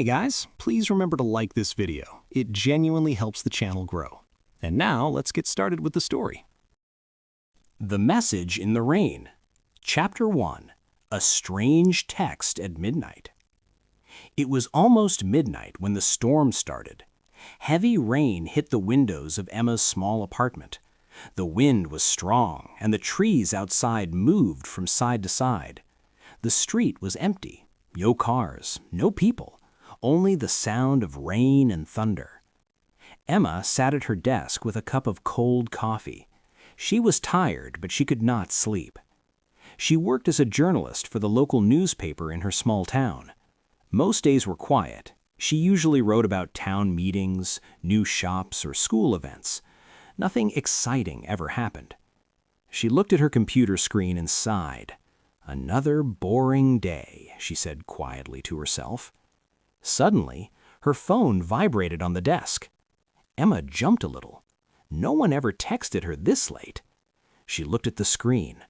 Hey guys, please remember to like this video. It genuinely helps the channel grow. And now let's get started with the story. The Message in the Rain. Chapter 1. A Strange Text at Midnight. It was almost midnight when the storm started. Heavy rain hit the windows of Emma's small apartment. The wind was strong, and the trees outside moved from side to side. The street was empty. No cars, no people, only the sound of rain and thunder. Emma sat at her desk with a cup of cold coffee. She was tired, but she could not sleep. She worked as a journalist for the local newspaper in her small town. Most days were quiet. She usually wrote about town meetings, new shops, or school events. Nothing exciting ever happened. She looked at her computer screen and sighed. "Another boring day," she said quietly to herself. Suddenly, her phone vibrated on the desk. Emma jumped a little. No one ever texted her this late. She looked at the screen.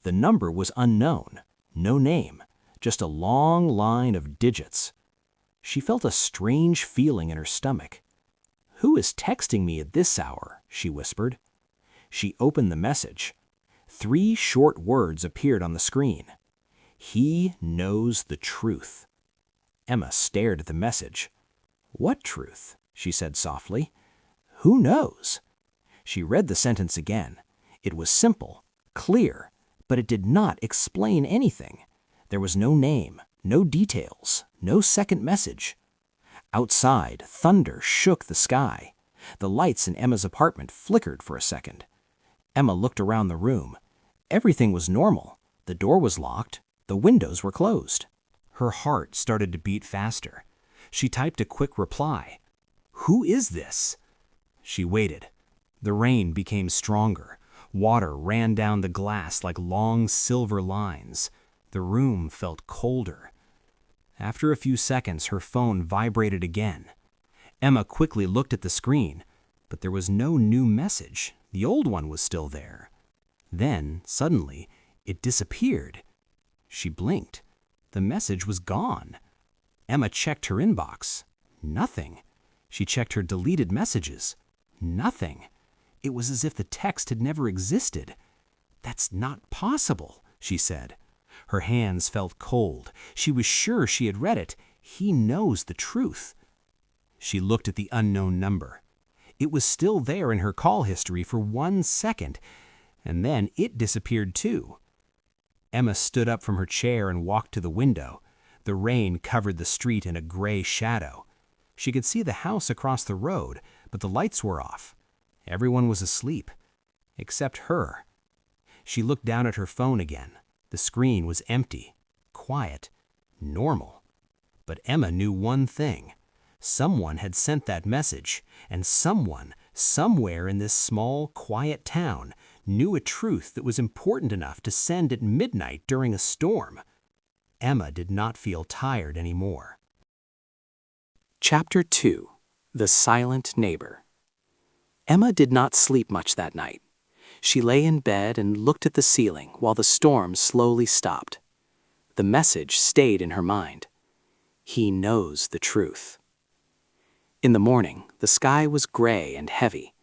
The number was unknown, no name, just a long line of digits. She felt a strange feeling in her stomach. "Who is texting me at this hour?" she whispered. She opened the message. 3 short words appeared on the screen. "He knows the truth." Emma stared at the message. "What truth?" she said softly. "Who knows?" She read the sentence again. It was simple, clear, but it did not explain anything. There was no name, no details, no second message. Outside, thunder shook the sky. The lights in Emma's apartment flickered for a second. Emma looked around the room. Everything was normal. The door was locked. The windows were closed. Her heart started to beat faster. She typed a quick reply. "Who is this?" She waited. The rain became stronger. Water ran down the glass like long silver lines. The room felt colder. After a few seconds, her phone vibrated again. Emma quickly looked at the screen, but there was no new message. The old one was still there. Then, suddenly, it disappeared. She blinked. The message was gone. Emma checked her inbox. Nothing. She checked her deleted messages. Nothing. It was as if the text had never existed. "That's not possible," she said. Her hands felt cold. She was sure she had read it. "He knows the truth." She looked at the unknown number. It was still there in her call history for 1 second, and then it disappeared too. Emma stood up from her chair and walked to the window. The rain covered the street in a gray shadow. She could see the house across the road, but the lights were off. Everyone was asleep, except her. She looked down at her phone again. The screen was empty, quiet, normal. But Emma knew one thing. Someone had sent that message, and someone, somewhere in this small, quiet town, knew a truth that was important enough to send at midnight during a storm. Emma did not feel tired anymore. Chapter 2. The Silent Neighbor. Emma did not sleep much that night. She lay in bed and looked at the ceiling while the storm slowly stopped. The message stayed in her mind. He knows the truth. In the morning, the sky was gray and heavy.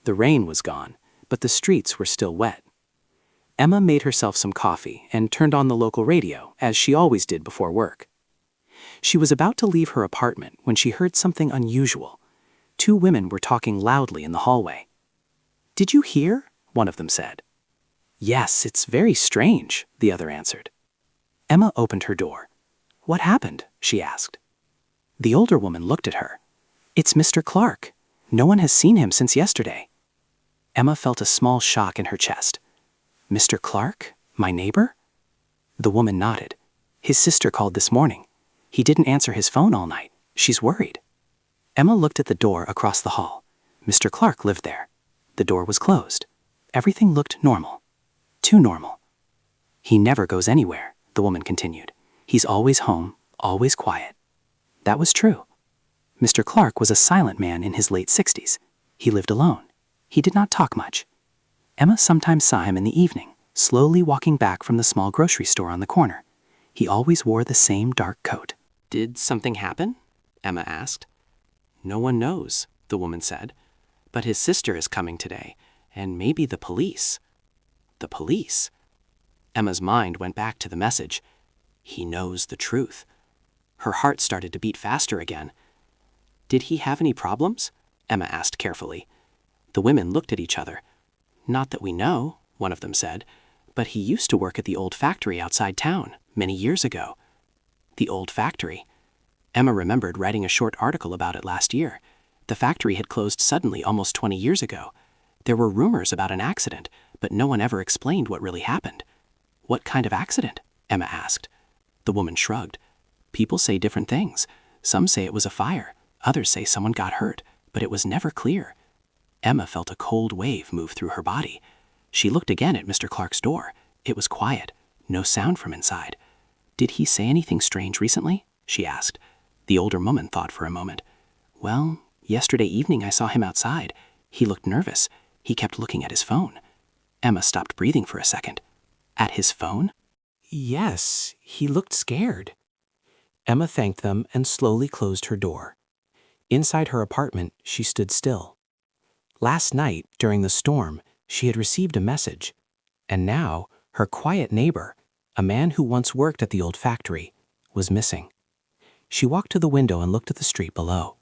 The rain was gone, but the streets were still wet. Emma made herself some coffee and turned on the local radio, as she always did before work. She was about to leave her apartment when she heard something unusual. 2 women were talking loudly in the hallway. "Did you hear?" one of them said. "Yes, it's very strange," the other answered. Emma opened her door. "What happened?" she asked. The older woman looked at her. "It's Mr. Clark. No one has seen him since yesterday." Emma felt a small shock in her chest. "Mr. Clark? My neighbor?" The woman nodded. "His sister called this morning. He didn't answer his phone all night. She's worried." Emma looked at the door across the hall. Mr. Clark lived there. The door was closed. Everything looked normal. Too normal. "He never goes anywhere," the woman continued. "He's always home, always quiet." That was true. Mr. Clark was a silent man in his late 60s. He lived alone. He did not talk much. Emma sometimes saw him in the evening, slowly walking back from the small grocery store on the corner. He always wore the same dark coat. "Did something happen?" Emma asked. No one knows, the woman said. But his sister is coming today, and maybe the police. The police? Emma's mind went back to the message. He knows the truth. Her heart started to beat faster again. Did he have any problems? Emma asked carefully. The women looked at each other. Not that we know, one of them said, but he used to work at the old factory outside town many years ago. The old factory. Emma remembered writing a short article about it last year. The factory had closed suddenly almost 20 years ago. There were rumors about an accident, but no one ever explained what really happened. What kind of accident? Emma asked. The woman shrugged. People say different things. Some say it was a fire. Others say someone got hurt, but it was never clear. Emma felt a cold wave move through her body. She looked again at Mr. Clark's door. It was quiet. No sound from inside. Did he say anything strange recently? She asked. The older woman thought for a moment. Well, yesterday evening I saw him outside. He looked nervous. He kept looking at his phone. Emma stopped breathing for a second. At his phone? Yes, he looked scared. Emma thanked them and slowly closed her door. Inside her apartment, she stood still. Last night, during the storm, she had received a message. And now, her quiet neighbor, a man who once worked at the old factory, was missing. She walked to the window and looked at the street below.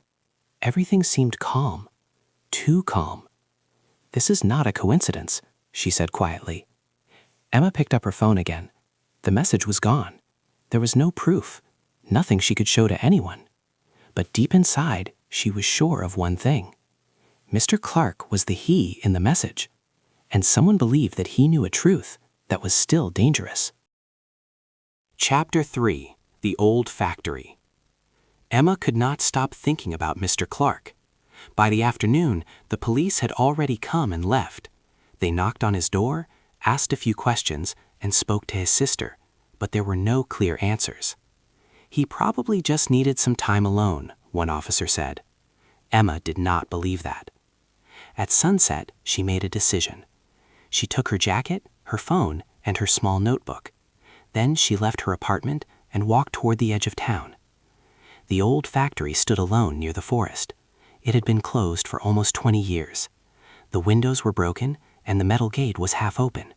Everything seemed calm. Too calm. This is not a coincidence, she said quietly. Emma picked up her phone again. The message was gone. There was no proof, nothing she could show to anyone. But deep inside, she was sure of one thing. Mr. Clark was the he in the message, and someone believed that he knew a truth that was still dangerous. Chapter 3: The Old Factory. Emma could not stop thinking about Mr. Clark. By the afternoon, the police had already come and left. They knocked on his door, asked a few questions, and spoke to his sister, but there were no clear answers. He probably just needed some time alone, one officer said. Emma did not believe that. At sunset, she made a decision. She took her jacket, her phone, and her small notebook. Then she left her apartment and walked toward the edge of town. The old factory stood alone near the forest. It had been closed for almost 20 years. The windows were broken, and the metal gate was half open.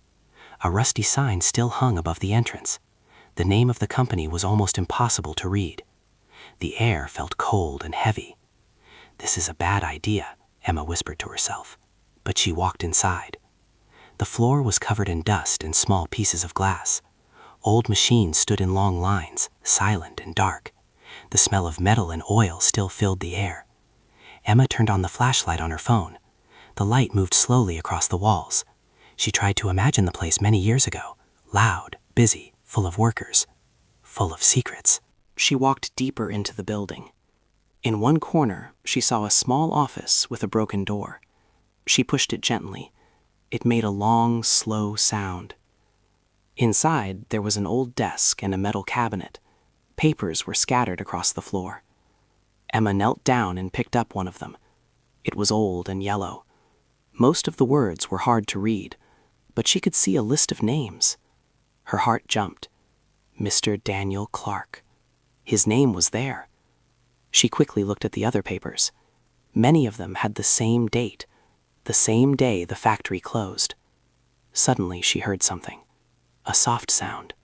A rusty sign still hung above the entrance. The name of the company was almost impossible to read. The air felt cold and heavy. This is a bad idea, Emma whispered to herself, but she walked inside. The floor was covered in dust and small pieces of glass. Old machines stood in long lines, silent and dark. The smell of metal and oil still filled the air. Emma turned on the flashlight on her phone. The light moved slowly across the walls. She tried to imagine the place many years ago, loud, busy, full of workers, full of secrets. She walked deeper into the building. In one corner, she saw a small office with a broken door. She pushed it gently. It made a long, slow sound. Inside, there was an old desk and a metal cabinet. Papers were scattered across the floor. Emma knelt down and picked up one of them. It was old and yellow. Most of the words were hard to read, but she could see a list of names. Her heart jumped. Mr. Daniel Clark. His name was there. She quickly looked at the other papers. Many of them had the same date, the same day the factory closed. Suddenly she heard something. A soft sound.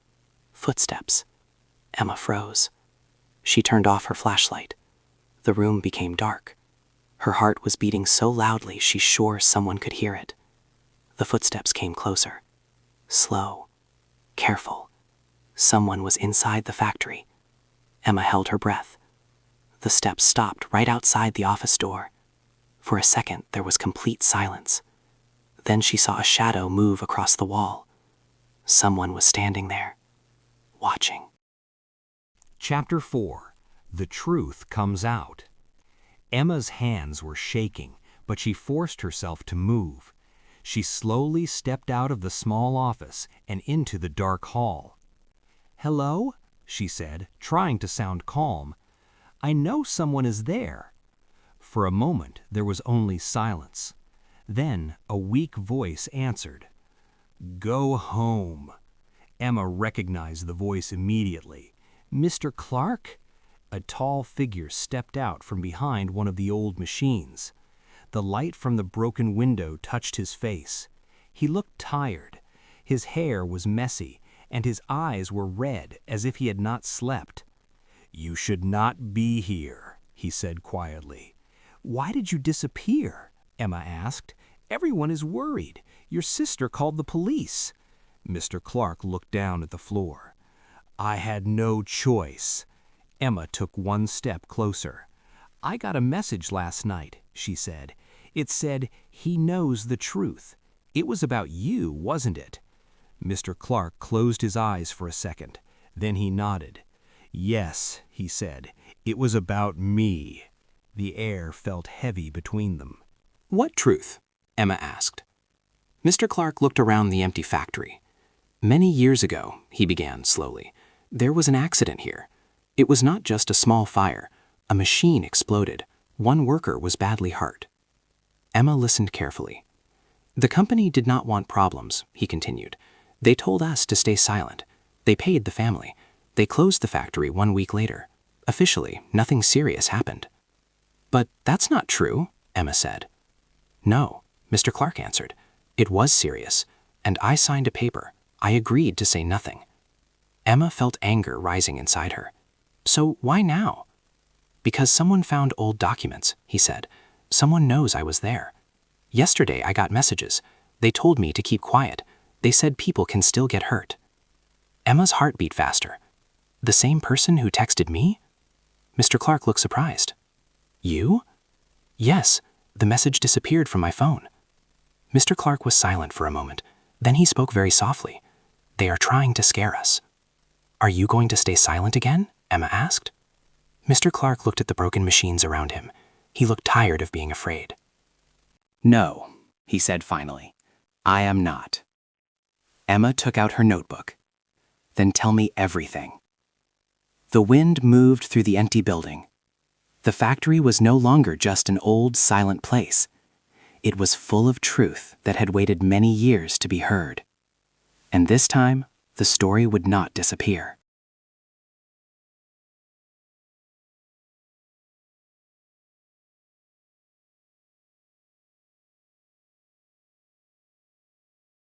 Footsteps. Emma froze. She turned off her flashlight. The room became dark. Her heart was beating so loudly she's sure someone could hear it. The footsteps came closer. Slow. Careful. Someone was inside the factory. Emma held her breath. The steps stopped right outside the office door. For a second, there was complete silence. Then she saw a shadow move across the wall. Someone was standing there, watching. Chapter 4: The Truth Comes Out. Emma's hands were shaking, but she forced herself to move. She slowly stepped out of the small office and into the dark hall. "Hello?" she said, trying to sound calm. "I know someone is there." For a moment, there was only silence. Then a weak voice answered. "Go home." Emma recognized the voice immediately. "Mr. Clark?" A tall figure stepped out from behind one of the old machines. The light from the broken window touched his face. He looked tired. His hair was messy, and his eyes were red as if he had not slept. "You should not be here," he said quietly. "Why did you disappear?" Emma asked. "Everyone is worried. Your sister called the police." Mr. Clark looked down at the floor. "I had no choice." Emma took one step closer. "I got a message last night," she said. "It said, 'He knows the truth.' It was about you, wasn't it?" Mr. Clark closed his eyes for a second. Then he nodded. "Yes," he said, "it was about me." The air felt heavy between them. "What truth?" Emma asked. Mr. Clark looked around the empty factory. "Many years ago," he began slowly, "there was an accident here. It was not just a small fire. A machine exploded. One worker was badly hurt." Emma listened carefully. "The company did not want problems," he continued. "They told us to stay silent. They paid the family. They closed the factory 1 week later. Officially, nothing serious happened." "But that's not true," Emma said. "No," Mr. Clark answered. "It was serious, and I signed a paper. I agreed to say nothing." Emma felt anger rising inside her. "So why now?" "Because someone found old documents," he said. "Someone knows I was there. Yesterday I got messages. They told me to keep quiet. They said people can still get hurt." Emma's heart beat faster. "The same person who texted me?" Mr. Clark looked surprised. "You?" "Yes, the message disappeared from my phone." Mr. Clark was silent for a moment. Then he spoke very softly. "They are trying to scare us." "Are you going to stay silent again?" Emma asked. Mr. Clark looked at the broken machines around him. He looked tired of being afraid. "No," he said finally. "I am not." Emma took out her notebook. "Then tell me everything." The wind moved through the empty building. The factory was no longer just an old, silent place. It was full of truth that had waited many years to be heard. And this time, the story would not disappear.